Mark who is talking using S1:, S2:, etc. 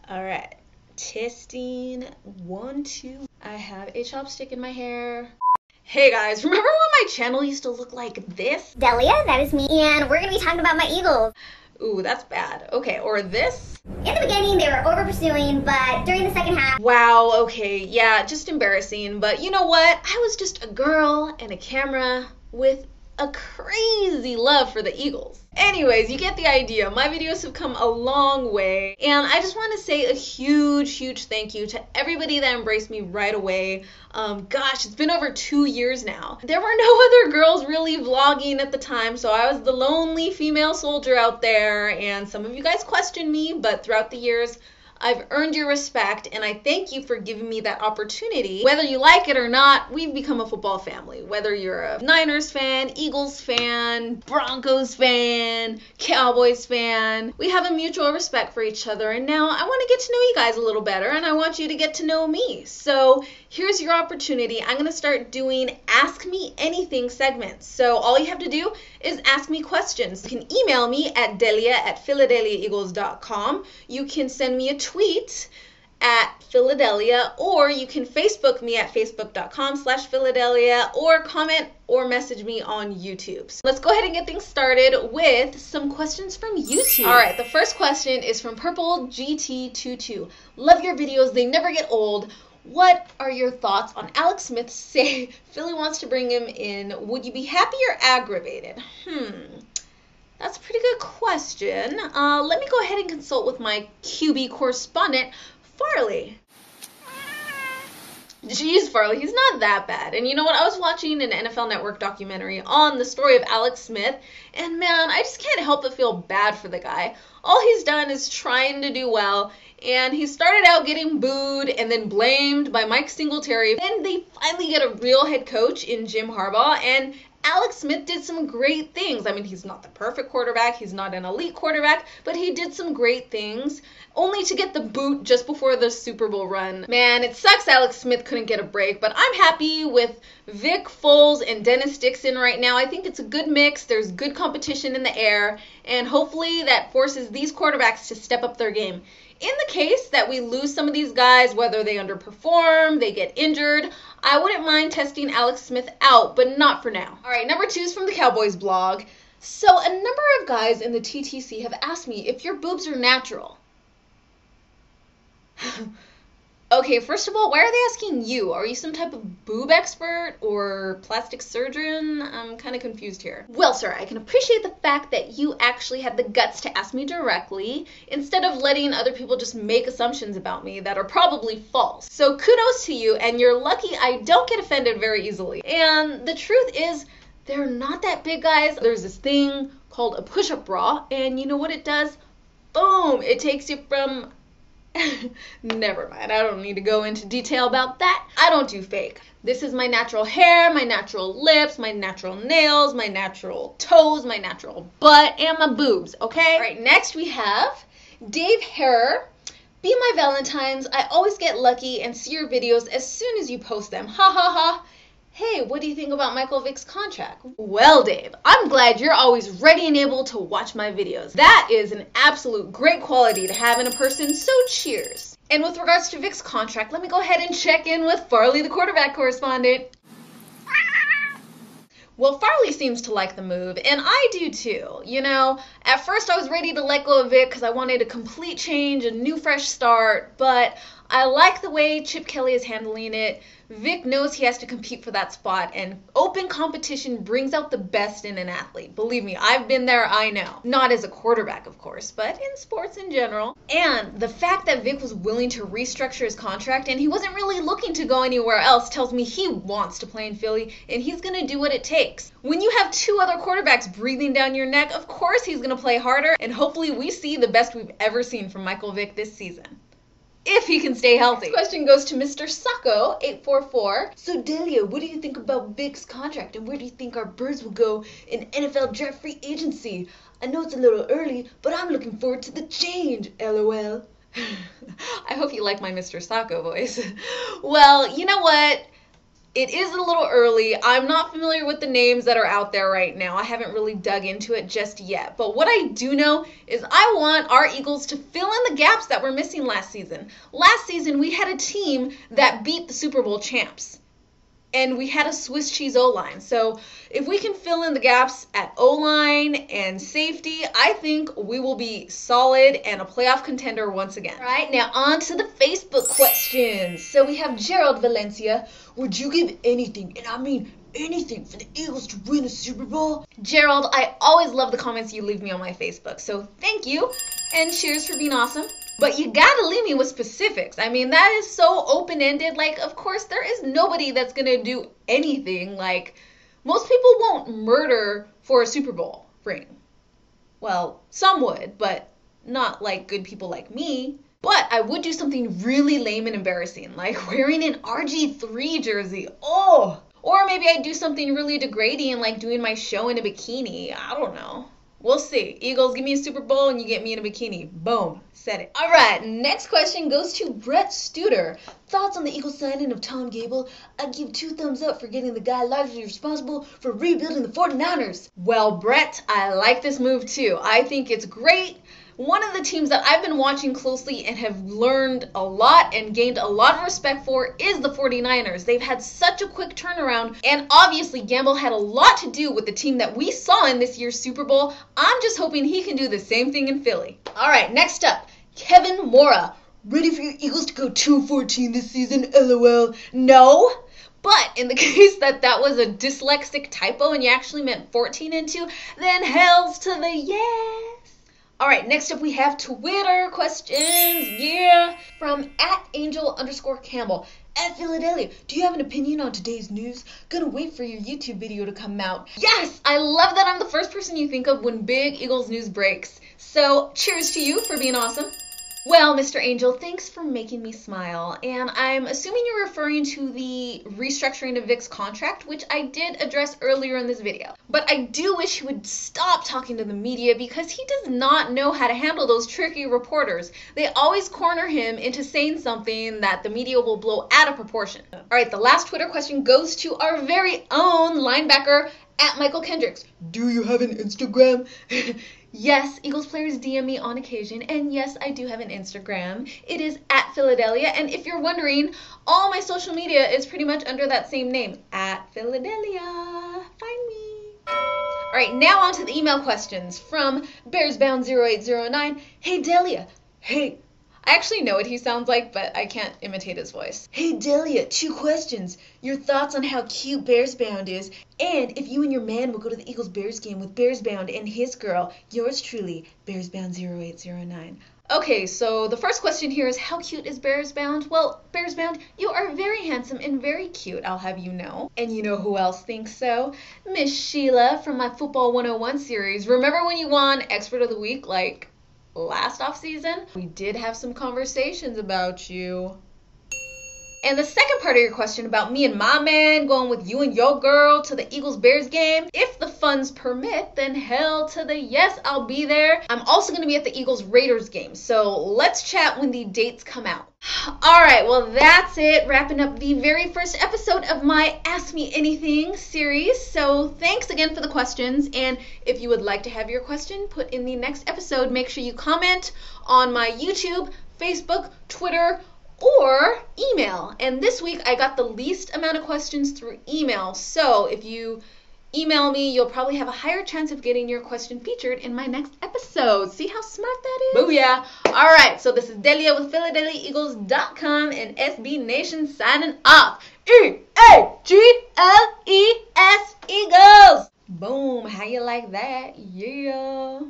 S1: All right, testing 1, 2. I have a chopstick in my hair. Hey guys, remember when my channel used to look like this?
S2: Delia, that is me, and we're gonna be talking about my Eagles.
S1: Ooh, that's bad. Okay, or this?
S2: In the beginning, they were over pursuing, but during the second half...
S1: Wow, okay, yeah, just embarrassing. But you know what? I was just a girl and a camera with a crazy love for the Eagles. Anyways, you get the idea. My videos have come a long way, and I just want to say a huge thank you to everybody that embraced me right away. Gosh, it's been over 2 years now. There were no other girls really vlogging at the time, so I was the lonely female soldier out there, and some of you guys questioned me, but throughout the years, I've earned your respect, and I thank you for giving me that opportunity. Whether you like it or not, we've become a football family. Whether you're a Niners fan, Eagles fan, Broncos fan, Cowboys fan, we have a mutual respect for each other, and now I want to get to know you guys a little better, and I want you to get to know me. So here's your opportunity. I'm going to start doing Ask Me Anything segments. So all you have to do is ask me questions. You can email me at delia@PhilaDehliaEagles.com. You can send me a tweet at PhilaDehlia, or you can Facebook me at facebook.com/PhilaDehlia, or comment or message me on YouTube. So let's go ahead and get things started with some questions from YouTube. All right, the first question is from Purple GT22. Love your videos, they never get old. What are your thoughts on Alex Smith say Philly wants to bring him in? Would you be happy or aggravated? That's a pretty good question. Let me go ahead and consult with my QB correspondent, Farley. Jeez, Farley, he's not that bad. And you know what? I was watching an NFL Network documentary on the story of Alex Smith, and man, I just can't help but feel bad for the guy. All he's done is trying to do well, and he started out getting booed and then blamed by Mike Singletary. Then they finally get a real head coach in Jim Harbaugh, and Alex Smith did some great things. I mean, he's not the perfect quarterback, he's not an elite quarterback, but he did some great things, only to get the boot just before the Super Bowl run. Man, it sucks Alex Smith couldn't get a break, but I'm happy with Vick, Foles, and Dennis Dixon right now. I think it's a good mix, there's good competition in the air, and hopefully that forces these quarterbacks to step up their game. In the case that we lose some of these guys, whether they underperform, they get injured, I wouldn't mind testing Alex Smith out, but not for now. All right, number 2 is from the Cowboys blog. So a number of guys in the TTC have asked me if your boobs are natural. Okay, first of all, why are they asking you? Are you some type of boob expert or plastic surgeon? I'm kind of confused here. Well, sir, I can appreciate the fact that you actually had the guts to ask me directly instead of letting other people just make assumptions about me that are probably false. So kudos to you, and you're lucky I don't get offended very easily. And the truth is, they're not that big, guys. There's this thing called a push-up bra, and you know what it does? Boom! It takes you from... Never mind, I don't need to go into detail about that. I don't do fake. This is my natural hair, my natural lips, my natural nails, my natural toes, my natural butt, and my boobs, okay? All right, next we have Dave Herrer. Be my Valentine's. I always get lucky and see your videos as soon as you post them. Ha ha ha. Hey, what do you think about Michael Vick's contract? Well, Dave, I'm glad you're always ready and able to watch my videos. That is an absolute great quality to have in a person, so cheers. And with regards to Vick's contract, let me go ahead and check in with Farley, the quarterback correspondent. Well, Farley seems to like the move, and I do too. You know, at first I was ready to let go of Vick because I wanted a complete change, a new fresh start, but I like the way Chip Kelly is handling it. Vick knows he has to compete for that spot, and open competition brings out the best in an athlete. Believe me, I've been there, I know. Not as a quarterback, of course, but in sports in general. And the fact that Vick was willing to restructure his contract and he wasn't really looking to go anywhere else tells me he wants to play in Philly, and he's going to do what it takes. When you have 2 other quarterbacks breathing down your neck, of course he's going to play harder, and hopefully we see the best we've ever seen from Michael Vick this season. If he can stay healthy. This question goes to Mr. Sacco 844. So Delia, what do you think about Vick's contract, and where do you think our birds will go in NFL draft free agency? I know it's a little early, but I'm looking forward to the change, LOL. I hope you like my Mr. Sacco voice. Well, you know what? It is a little early. I'm not familiar with the names that are out there right now. I haven't really dug into it just yet. But what I do know is I want our Eagles to fill in the gaps that were missing last season. Last season, we had a team that beat the Super Bowl champs. And we had a Swiss cheese O-line. So if we can fill in the gaps at O-line and safety, I think we will be solid and a playoff contender once again. All right, now on to the Facebook questions. So we have Gerald Valencia. Would you give anything, and I mean anything, for the Eagles to win a Super Bowl? Gerald, I always love the comments you leave me on my Facebook. So thank you, and cheers for being awesome. But you gotta leave me with specifics. I mean, that is so open-ended. Like, of course, there is nobody that's gonna do anything. Like, most people won't murder for a Super Bowl ring. Well, some would, but not like good people like me. But I would do something really lame and embarrassing, like wearing an RG3 jersey. Oh! Or maybe I'd do something really degrading, like doing my show in a bikini. I don't know. We'll see. Eagles, give me a Super Bowl and you get me in a bikini. Boom. Said it. All right, next question goes to Brett Studer. Thoughts on the Eagles signing of Tom Gable? I'd give 2 thumbs up for getting the guy largely responsible for rebuilding the 49ers. Well, Brett, I like this move too. I think it's great. One of the teams that I've been watching closely and have learned a lot and gained a lot of respect for is the 49ers. They've had such a quick turnaround, and obviously Gamble had a lot to do with the team that we saw in this year's Super Bowl. I'm just hoping he can do the same thing in Philly. All right, next up, Kevin Mora. Ready for your Eagles to go 2-14 this season? LOL. No. But in the case that was a dyslexic typo and you actually meant 14 and 2, then hells to the yes. All right, next up we have Twitter questions. Yeah. From @Angel_Campbell. At PhilaDehlia, do you have an opinion on today's news? Gonna wait for your YouTube video to come out. Yes, I love that I'm the first person you think of when big Eagles news breaks. So cheers to you for being awesome. Well, Mr. Angel, thanks for making me smile. And I'm assuming you're referring to the restructuring of Vick's contract, which I did address earlier in this video. But I do wish he would stop talking to the media because he does not know how to handle those tricky reporters. They always corner him into saying something that the media will blow out of proportion. All right, the last Twitter question goes to our very own linebacker, @MichaelKendricks. Do you have an Instagram? Yes, Eagles players DM me on occasion, and yes, I do have an Instagram. It is @PhilaDehlia, and if you're wondering, all my social media is pretty much under that same name, @PhilaDehlia. Find me. All right, now on to the email questions from BearsBound0809. Hey, Delia. Hey. I actually know what he sounds like, but I can't imitate his voice. Hey, Delia, 2 questions. Your thoughts on how cute Bearsbound is, and if you and your man will go to the Eagles-Bears game with Bearsbound and his girl. Yours truly, BearsBound0809. Okay, so the first question here is, how cute is Bearsbound? Well, Bearsbound, you are very handsome and very cute, I'll have you know. And you know who else thinks so? Miss Sheila from my Football 101 series. Remember when you won Expert of the Week, like, last off season? We did have some conversations about you. And the second part of your question about me and my man going with you and your girl to the Eagles-Bears game, if the funds permit, then hell to the yes, I'll be there. I'm also going to be at the Eagles-Raiders game, so let's chat when the dates come out. Alright, well that's it, wrapping up the very first episode of my Ask Me Anything series. So thanks again for the questions, and if you would like to have your question put in the next episode, make sure you comment on my YouTube, Facebook, Twitter, or email. And this week I got the least amount of questions through email, so if you email me, you'll probably have a higher chance of getting your question featured in my next episode. See how smart that is? Booyah! Alright, so this is Delia with PhilaDehliaEagles.com and SB Nation signing off. E-A-G-L-E-S Eagles! Boom, how you like that? Yeah.